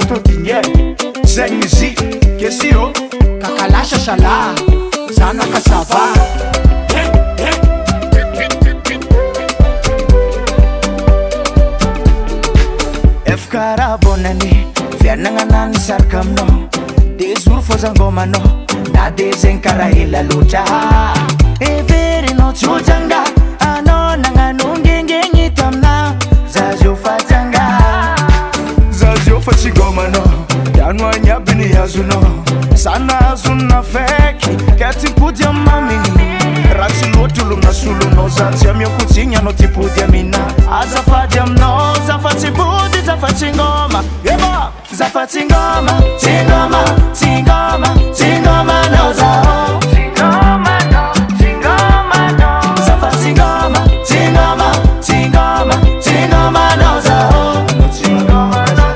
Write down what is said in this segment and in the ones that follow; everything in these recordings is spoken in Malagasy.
totinye Zengzi Kesiro Kakalasha shala Zana kasava Efkara bonani Fiananganan sarkamno Desur fozangomano Na desenkara ila lucha Everi no chujanga Ano nanganungenge ngitamna Zazio fatanga Zazio fatigomano Yanwa nyabini yazuno Sana azuna feki Kati pudia mami Rati lotulu na sulu no Zatia mio kutinya no tipudia mina Azafadia mno Zafati budi zafati ngoma Yeba Zafati ngoma Tingoma Tingoma Tingoma no zao Tingoma no Tingoma no Zafati ngoma Tingoma Tingoma Tingoma no zao Tingoma no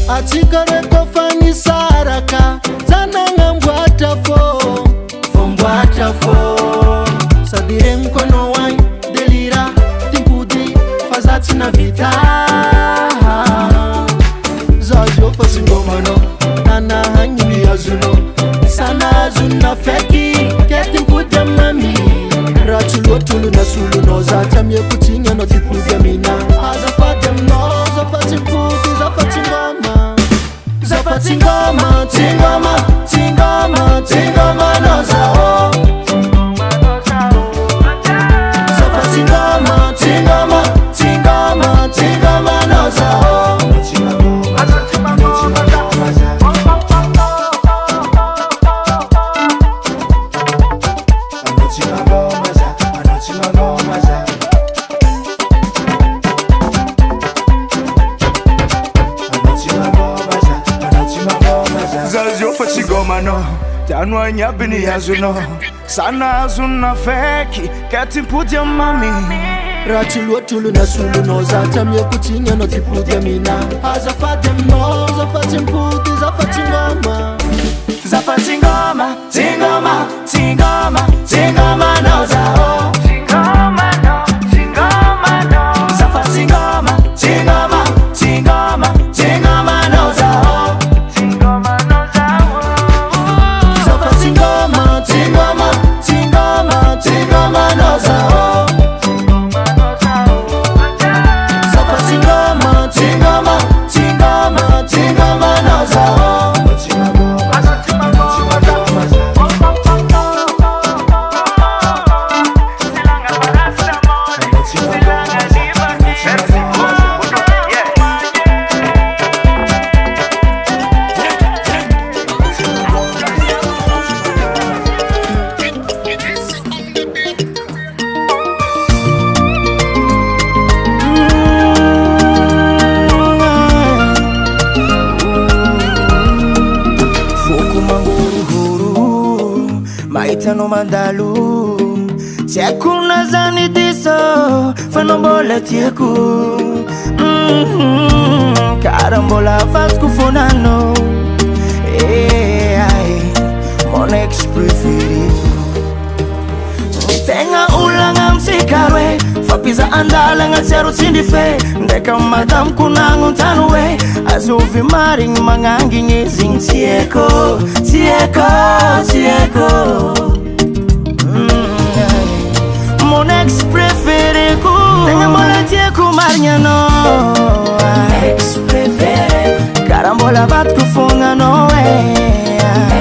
Atikare kofani saraka Zananga mbwata fo Sadire mkono wai Delira Timpudi Fazati na vita Zazio fasi ngomano Nana hangili ya zuno Sana azuna feki Keti mpudi ya mami Ratulu otulu na sulu no Zata mye kutinya no tipudi ya mina Azafati mno Zafati mpudi Zafati ngoma Zafati ngoma, tingoma, tingoma, tingoma no zao Zafati ngoma, tingoma, tingoma, tingoma no zao Zazio fatigomano Tanwa nyabini yazuno Sana azuna feki Kati pudia mami Ratulu otulu na sulu no Zata mye kutinya no tipudia mina Azafati mno, zafati mpudi, zafati ngoma Zafati ngoma Tingoma Tingoma Tingoma no zao Tingoma no Tingoma no Zafati ngoma Tingoma Tingoma Tingoma no zao Tingoma no zao Zafati ngoma, tingoma, tingoma, tingoma no zao Zafati ngoma, tingoma, tingoma, tingoma no zao Maitano mandalu Tieku nazani diso Fenombole tieku Karambola fasku fonano Mon ex preferido Tenga ulanga msikarwe Fapiza andala nga seru sindife Ndeka madam kunangu tanwe Azuvi maring mangangi ngizing tieko Tieko, tieko Mon ex prefere ku Tenga mole tieku marnya no Ex prefere Karambola vat kufunga no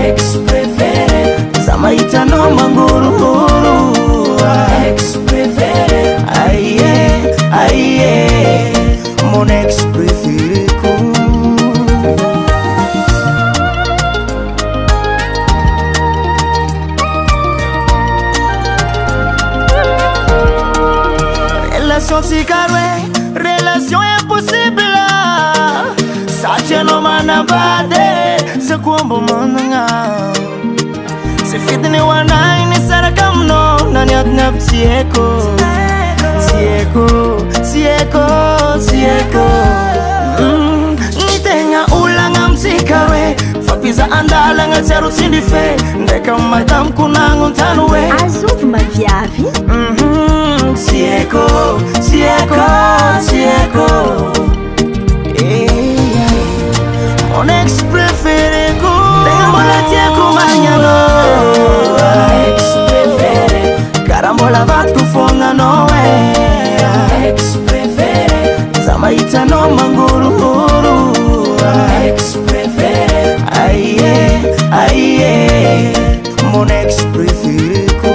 Ex prefere Zamaita no manguru Ex prefere Aye, aye Mon ex prefere ku Relation sikarwe Relation impossible Sache no manabade Se kuombo mananga Se fitne wana ini sarakam no Nani atnab tieko Tieko, tieko, tieko Fapiza andalagna tsy arotsindry fe ndraika madamo konagnontany hoe azovy maviavy tsy haiko tsy haiko tsy haiko mon ex préféré-ko tegna mbola tiako magnano ex préféré karaha mbola vatiko fogna anao ex préféré za mahitanao mangorongoro ex préféré aïe aïe mon ex préféré-ko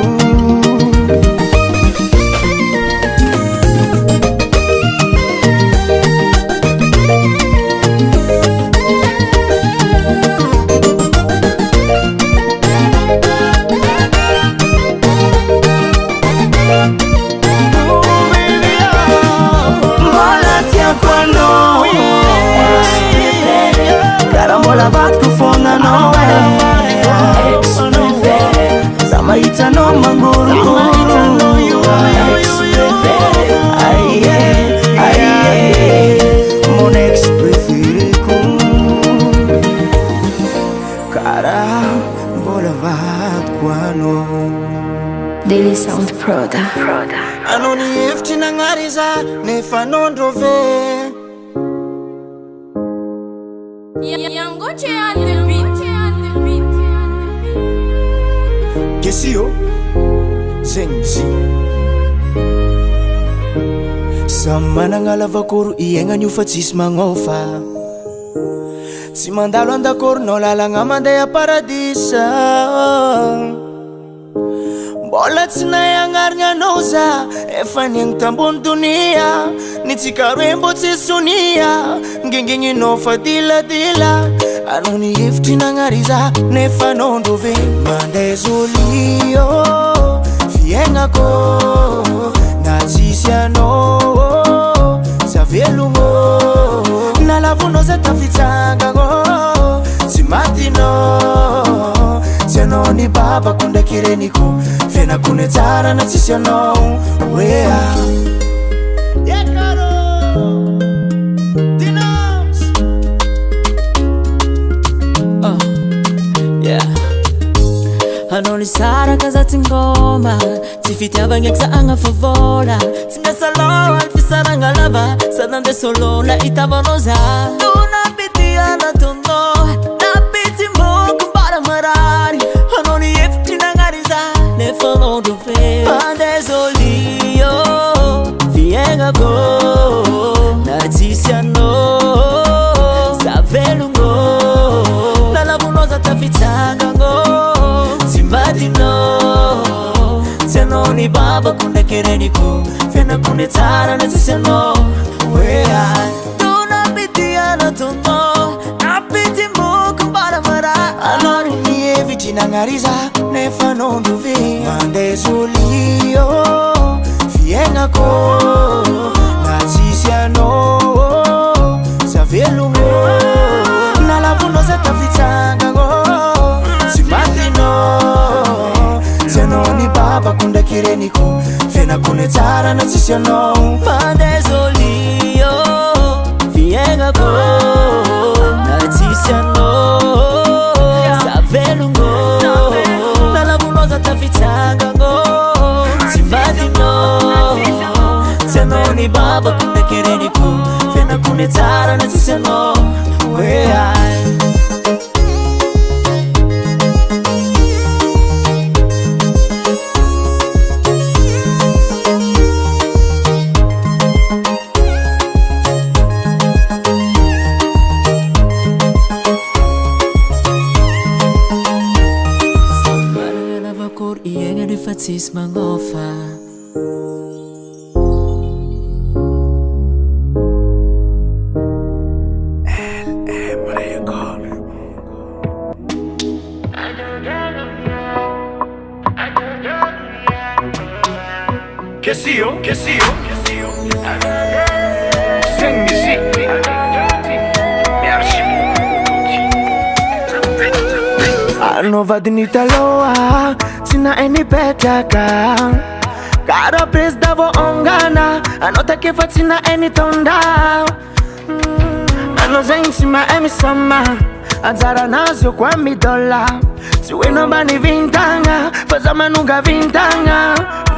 Karamola vatiko fogna anao ex préféré za mahitanao mangorongoro ex préféré aïe aïe mon ex préféré-ko karaha mbola vatiko anao Daily Sound Proda anao ny hevitry nagnary za nefa nondro ve Kesio Zengzi Samy managna lavakoro iaignany io fa tsisy magnofa tsy mandalo andakoronao lalagna mandeha paradisa mbola tsy nahay agnarigna anao za efa niagny tambony donia ny tsika roe mbô tsy sonia ngengegninao fa diladila anao ny hevitry nagnary za nefa nondro ve mandeha zolio fiaignako na tsisy anao za velogno nalavonao za tafitsangagno tsy matinao tsy anao ny babako ndraiky reniko fiainako ny tsara na tsisy anao wea anao ny saraka za tsy ngoma tsy fitiavagna eky za agnafavola tsy miasa loha ny fisaragna lava sady andeha solo na itavanao za donapitiana tono napity moko mbara marary anao ny hevitry nagnary za nefa nondro fe mandeha zolio fiaignako na tsisy anao za velogno nalavonao za tafitsangagno tsy anao ny babako ndraiky reniko fiainako ny tsara na tsisy anao wea donapitiana tono napity moko mbara marary anao ny hevitry nagnary za nefa nondro ve mandeha zolio fiaignako na tsisy anao za velogno nalavonao za tafitsangagno tsy matinao tsy anao ny babako ndraiky reniko fiainako ny tsara na tsisy anao mandeha zolio fiaignako na tsisy anao za velogno nalavonao za tafitsangagno tsy matinao tsy anao ny babako ndraiky reniko fiainako ny tsara na tsisy anao wea tsisy magnofa Kesio Zengzi Merci anao vadiny taloha tsy nahay nipetraka karaha presida vao ongana anao takefa tsy nahay nitonda anao zegny tsy mahay misama anjara nazy eo koa midola tsy hoe nombany vintagna fa za manonga vintagna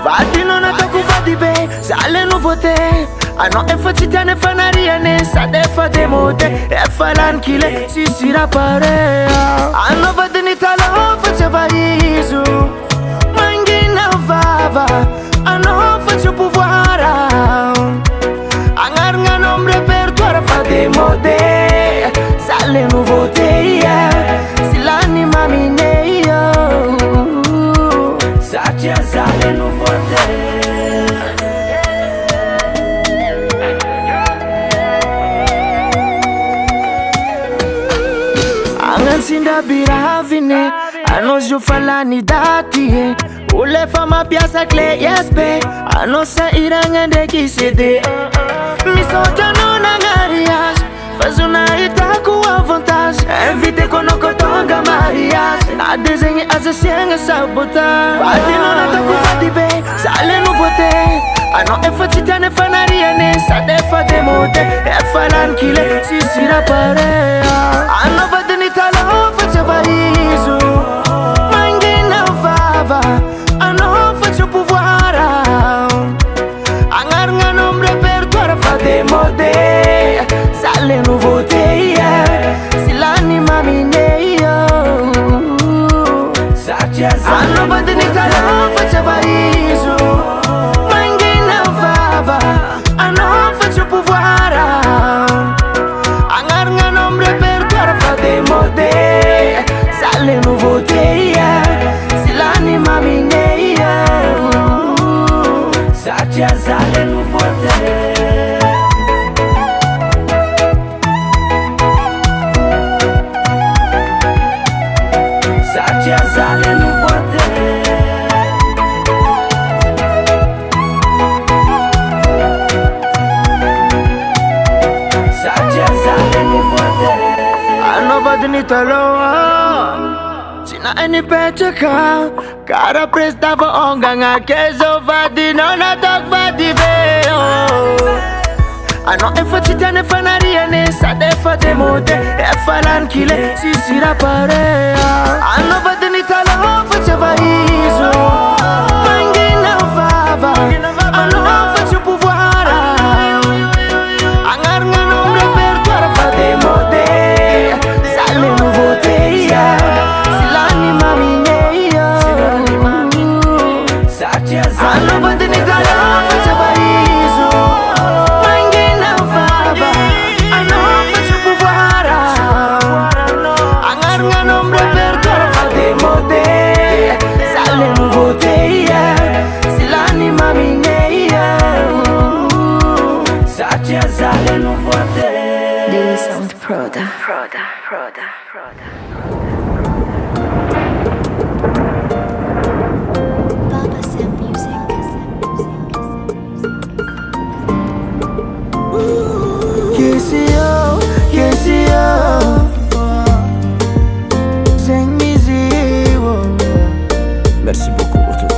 vadinao nataoko vady be za le nouveauté anao efa tsy tiany efa nariane sady efa démodé efa lany kile sisy raha parea anao vadiny taloha fa tsy avaizo mangina vava anao fa tsy pouvoir agnarignanao amy répertoire fa démodé za le nouveauté sy lany mamine satria za le nouveauté Angansindra biravine anao zo falany daty olefa mampiasa clé USB anao sahiragna ndraiky CD misaotra anao nagnariage fa zo nahitako avantage invité ko anao ko tonga mariage na de zegny aza siagna sabotage vadinao nataoko vady be za le nouveauté anao efa tsy tiany efa nariane sady efa démodé efa lany kile sisy raha parea anao vadiny taloha fa tsy avaizo mangina vava anao fa tsy pouvoir agnarignanao amy répertoire fa démodé za le nouveauté sy lany mamine satria za anao vadiny taloha fa tsy avaizo mangina vava anao fa tsy pouvoir agnarignanao amy répertoire fa démodé za le nouveauté sy lany mamine satria za le nouveauté satria za le nouveauté satria za le nouveauté anao vadiny taloha tsy nainipetraka kara presida vaongagna ke zao vadinao nataoko vady be anao efa tsy tiany efa nariane sady efa démodé efa lany kile sisy raha parea anao vadiny taloha fa tsy avaizo mangina vava anao fa tsy pouvoir agnarignanao amy répertoire fa démodé za le nouveauté sy lany mamine satria za anao vadiny taloha fa tsy avaizo mangina vava anao fa tsy pouvoir agnarignanao amy répertoire fa démodé za le nouveauté sy lany mamine satria za le nouveauté Daily Sound Proda. Baba Sam Music. KCO Zeng Miziwo. Merci beaucoup pour tout.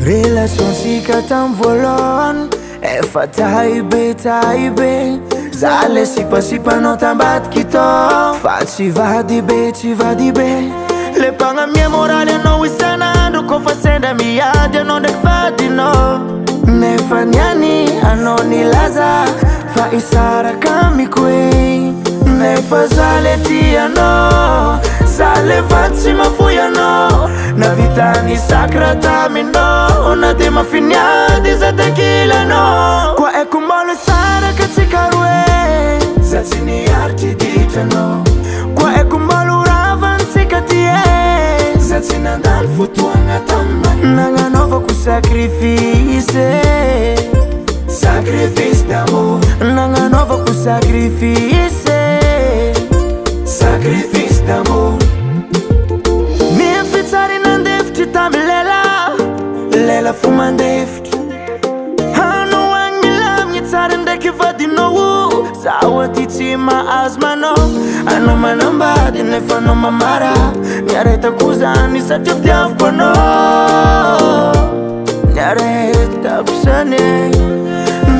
Relation sika tam voalohany efa taibe za le sipasipanao tambadiky tao fa tsy vady be le mpagnamia moraly anao isanandro kofa sendra miady anao ndraiky vadinao nefa niany anao nilaza fa isaraka amiko e nefa za le tianao za le vady tsy mafoy anao navitany sakra taminao na de mafiniady za takilanao kwa eko mbolo saraka tsika roe za tsy niaritry ditranao kwa eko mbolo ravantsika tie za tsy nandalo fotoagna tamina nagnanaovako sacrifice d'amour nagnanaovako sacrifice d'amour mifitsary nandefitry tamy lela fo mandefitry hanao agny milamigny tsara ndraiky vadinao zaho aty tsy mahazo manao anao manambady nefa anao mamara niaretako zany satria fitiavako anao niaretako zany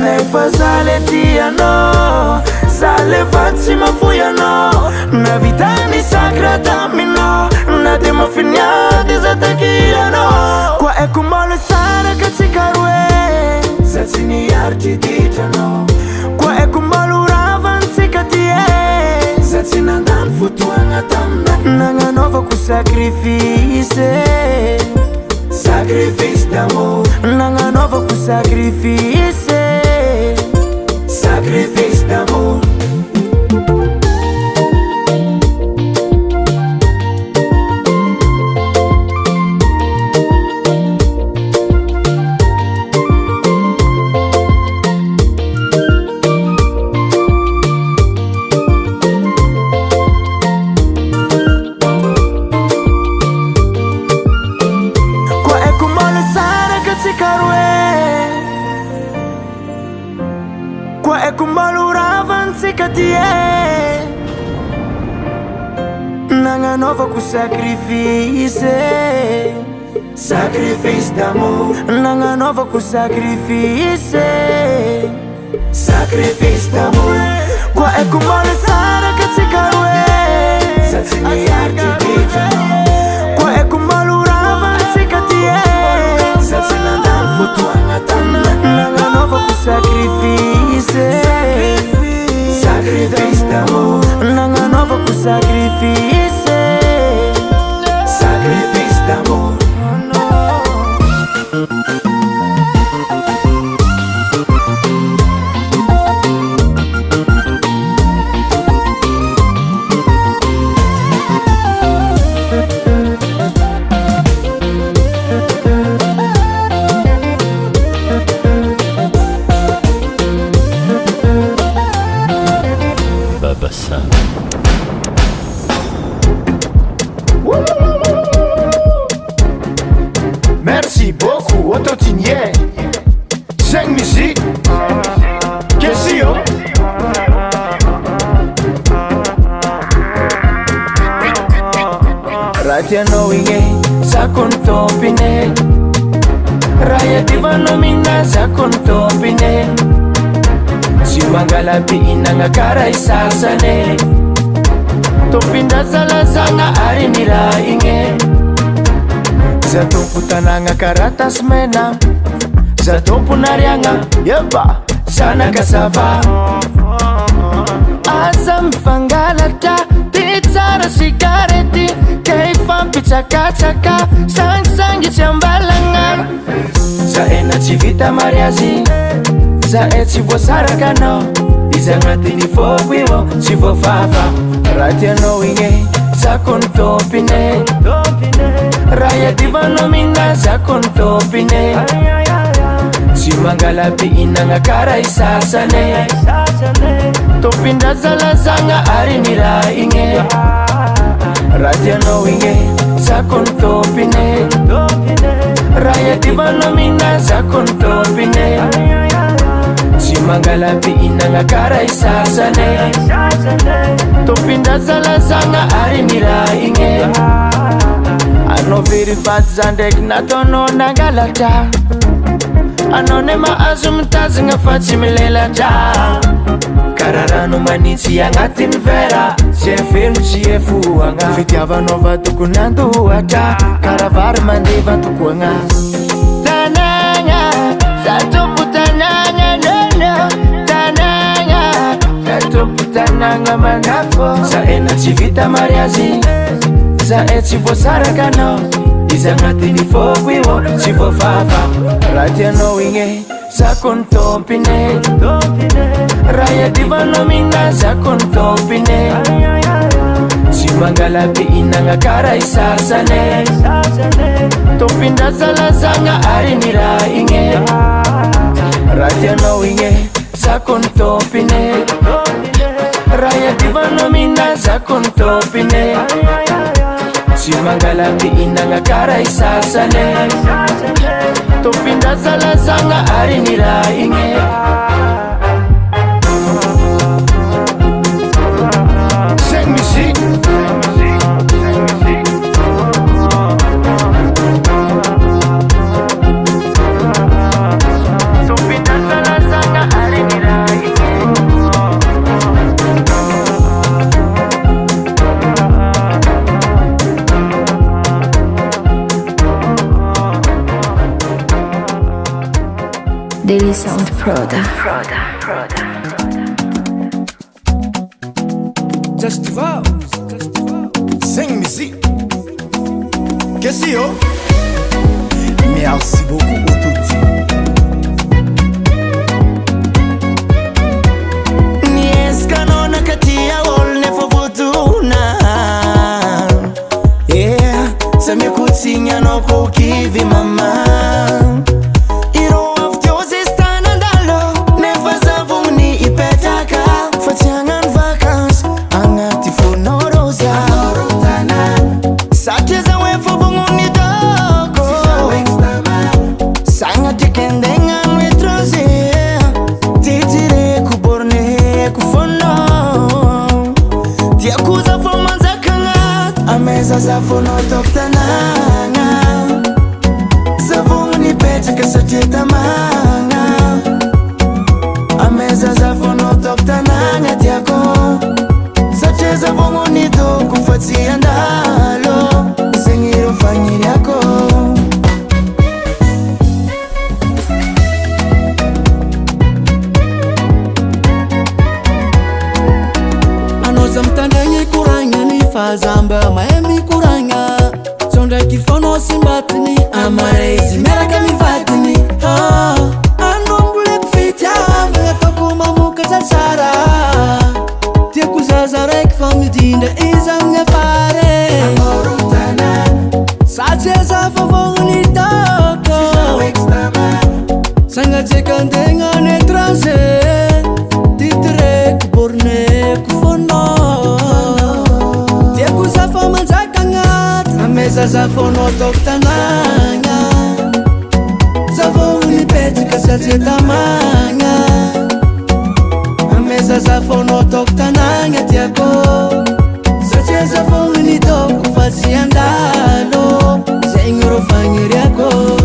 nefa za le tianao Levatsy mafoianao navitany sakratamina na de mafiniady za takianao kwa ekumbalo saraka tsikaroe za tsy niaritry ditranao kwa ekumbalo ravantsika tie za tsy nandany fotoagna tamina nagnanaovako sacrifice sacrifice d'amour nagnanaovako sacrifice sacrifice d'amour nagnanaovako sacrifice sacrifice d'amour nagnanaovako sacrifice sacrifice d'amour kwa ekumbalo saraka tsikaroe za tsy niaritry ditranao kwa ekumbalo ravantsika tie za tsy nandany fotoagna tamina nagnanaovako sacrifice sacrifice d'amour nagnanaovako sacrifice sacrifice d'amour Baba Sam. Merci beaucoup, Autotinier. 5 musiques. Qu'est-ce que Ratiano inge, sakon topine. Raya divano mina, sakon topine. Si mangalapi inanga karay sasane. Topinda salazanga ari nira inge. Za tompo tanagna karatas mena za tompo nariagna yeba zanaka sava aza mifangalatra ty tsara sigarety kay fampitsakatsaka sangisangy tsy ambalagna za ena tsy vita mariazy za tsy voasaraka anao izy agnatiny foko io tsy voafafa raha tianao igny zakony tompine Raya divano mina zakon topine Si mangalapi inanga karay sasane Topinda zalazanga ari nira inge Ratiano inge zakon topine Raya divano mina zakon topine Si mangalapi inanga karay sasane Topinda zalazanga ari nira inge Ano verifaty za ndraiky nataonao nangalatra Anao ne mahazo mitazagna fa tsy milelatra Kara rano manitsy agnatiny vera Tsy efeno tsy efoagna Fitiavanao va tokony andohatra Kara vary mandeva tokoagna Tanagna, za tompo tanagna nono Tanagna, za tompo tanagna manafo Za ena tsy vita mariazy Za tsy voasaraka anao Izy agnatiny foko io tsy voafafa Raha tianao igny zakony tompine Raya divanao mina zakony tompine Tsy mangalapi inagna karay sasane Tompindra zalazagna ari nira igny Raha tianao igny zakony tompine Raya divanao mina zakony tompine Tsy mangalapi inagna karay sasane Topinda zalazagna ari nira igny Cinq musique Topinda zalazagna ari nira igny Daily Sound Proda. Just vibes. Sing musique. Qu'est-ce que yo? Merci beaucoup autotune. Nieskanona katia wol nefovutuna. Yeah, sami kutsinya no kukivi mama. Iro afjozi stanandalo nefaza vumni ipetaka. Fatiangan vacans angati fonorosa. Sateza wefo vunguni doko. Sanga tikendengan wetroze. Titire kuborne kufono. Tiakuza fomanza kangat. Ameza za fono toktananga. Zavunguni petaka sateta manga. Ameza za fono toktananga tiako. Sateza vunguni do kufatia ndalo. Zengiro fanyiri yako. Anoza mtandenye kuranya ni fazamba maemi kuranya. Sonda kifono simbatini amarezi meraka mifatini. Anombule kufitya vya tokuma muka zasara. Tia kuzazarek famidinda izamnya fare. Sateza favongni toko. Sanga cekandenga netranse. Titrek borne kufono. Tia kuzafa manzakangat. Ameza za fono toktananga. Zavongni petika sateta manga. Ameza za fono toktananga tiako. Sateza vongni do kufatia ndalo. Zengiro fanyiri yako.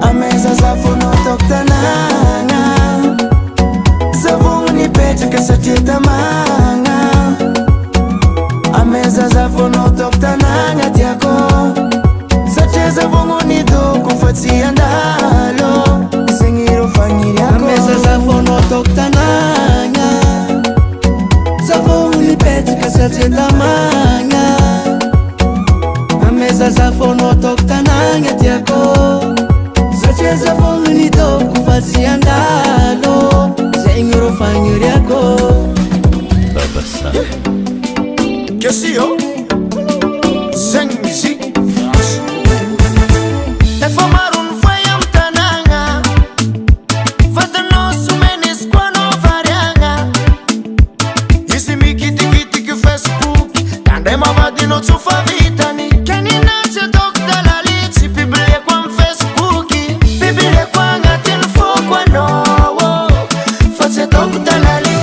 Ameza za fono toktananga. Zavunguni petaka sateta manga. Ameza za fono toktananga tiako. Sateza vunguni do kufatia ndalo. Zengiro fanyiri yako. Ameza za fono toktananga. Zavongni petika sateta manga. Ameza za fono toktananga tiako. Sateza vongni do kufatia ndalo. Zengiro fanyiri yako. Qu'est-ce que yo? Sing musique. Efomarun fayam tananga. Fatano sumenis kwano varianga. Isimi kiti ki Facebook. Tandema vadino tufa vitani. Kenina se dokta lali. Si pibile kwa Facebook. Pibile kwa ngatin fo kwa no. Fase dokta lali.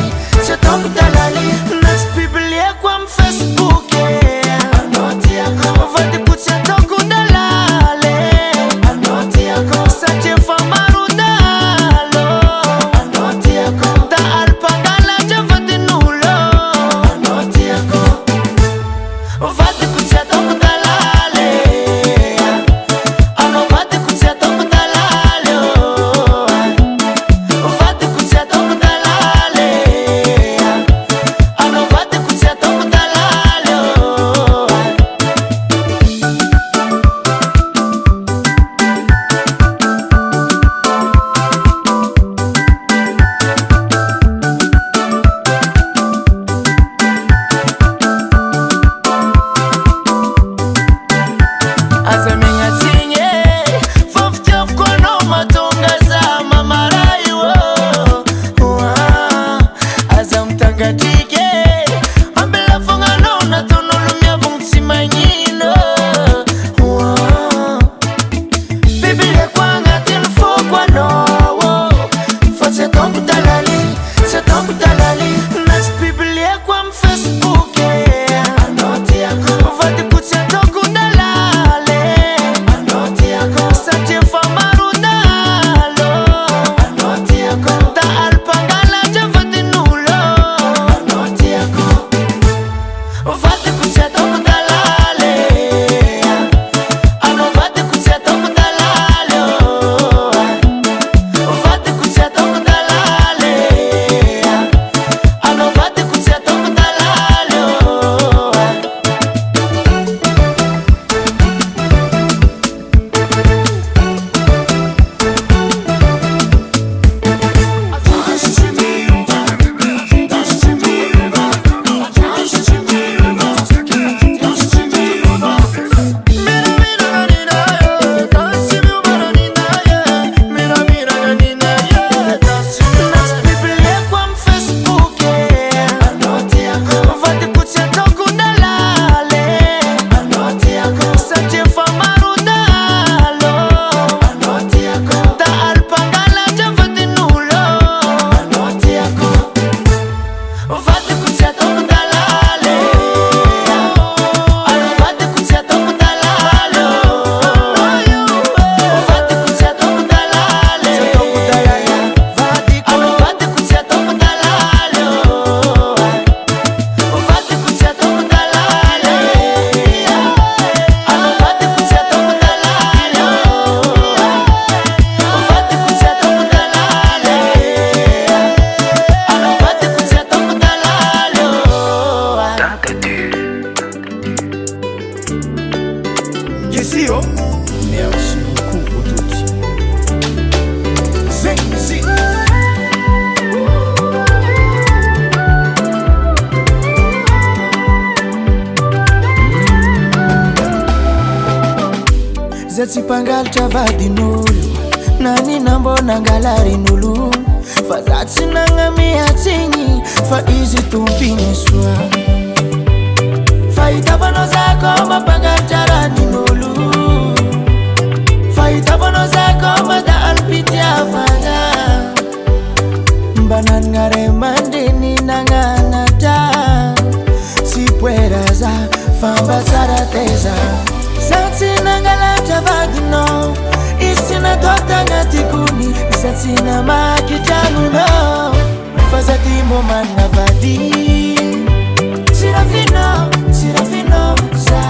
Kesio Merci beaucoup pour tout. Sing musique. Za tsy mpangalatra vadin'olo na ny nambona angalarin'olo fa za tsy nagnamihatsigny fa izy tompiny soa fahitavanao zako mampangalatra ranin'olo fahitavanao zako mada alipitiavagna mba nanagna ray aman-dreny nagnanatra tsy poera za fa mba tsara teza za tsy nangalatra vadinao izy tsy natao tagnatikony za tsy namaky tragnonao fa za ty mbô managna vady tsy rafinao za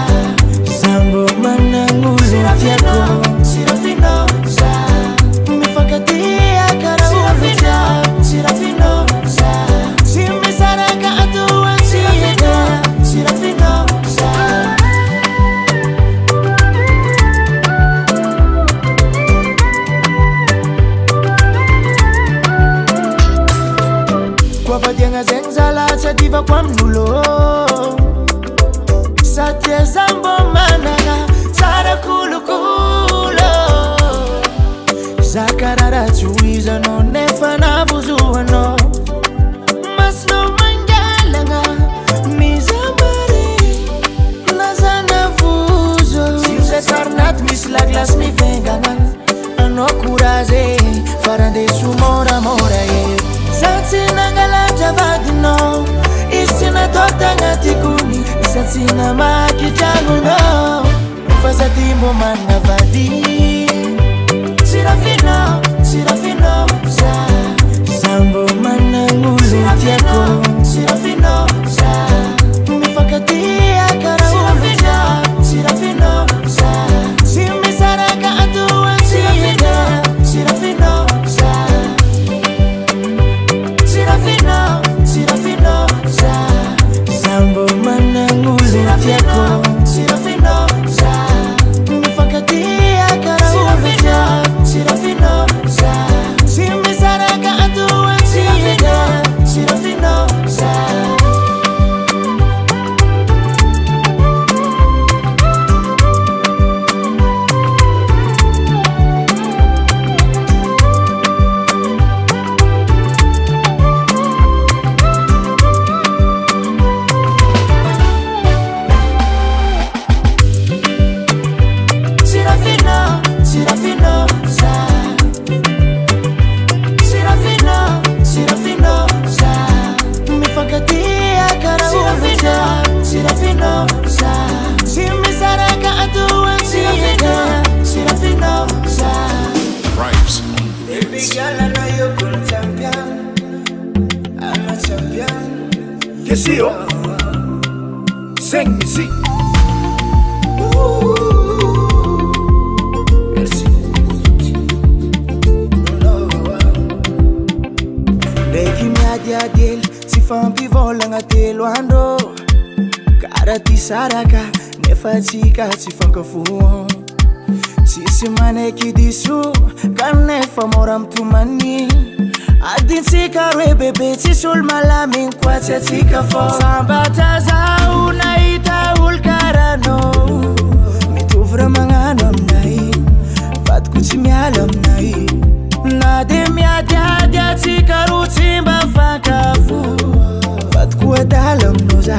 mbô managn'olo tiako tsy rafinao za mifankatia kara olo tiako tsy rafinao za tsy misaraka atoantsika tsy rafinao za Vadianga zeng zala diva kwa mnulo Satya zambo mananga Sara kulu kulo Zakarara chuiza no nefa na buzuwa no Mas no mangalanga Mizambari Nazana vuzo Sinse sarnat mis la glas mi vengangan Ano kuraze Farande sumora mora Satsi nangalatra vadinao izy tsy natao tagnatikony za tsy namaky tragnonao fa za ty mbô managna vady tsy rafinao za mbô managn'olo tiako tsy rafinao za mifankatia kara olo tiako tsy rafinao za tsy misaraka atoantsika tsy rafinao za Sirafino, Zambo manangulu tiako Sirafino, mifankatia kara uvita Sirafino, simisaraka atuansiga Sirafino, Kesio Sing musique. Merci. Ndaiky miady adely tsy fampivolagna telo andro kara ty saraka nefa tsika tsy fankafoa tsisy manaiky diso ka nefa mora mitomany adintsika roe bebe tsisy olo malamigny koa tsy atsika fô sambatra zaho nahita olo karanao mitovy raha magnano aminay vadiko tsy miala aminay na de miadiady atsika ro tsy mba fankafo vadiko adala aminao za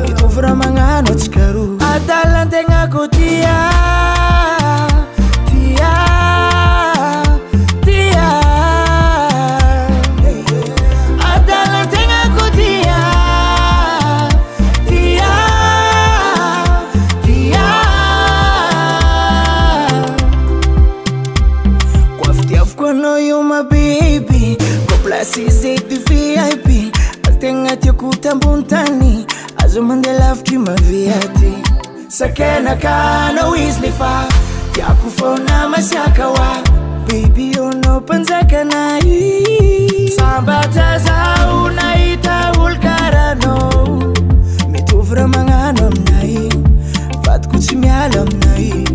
mitovy raha magnano atsika ro adala antegna ko tia Sizety VIP Altegna tiako tambony tany Azo mandeha lavitry maviaty Sakenaka izy lefa Tiako fôna masiaka wa Baby ono panjakanay Sambatra zaho nahita olo karanao mitovy raha magnano aminay vadiko tsy miala aminay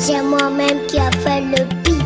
C'est moi-même qui a fait le beat.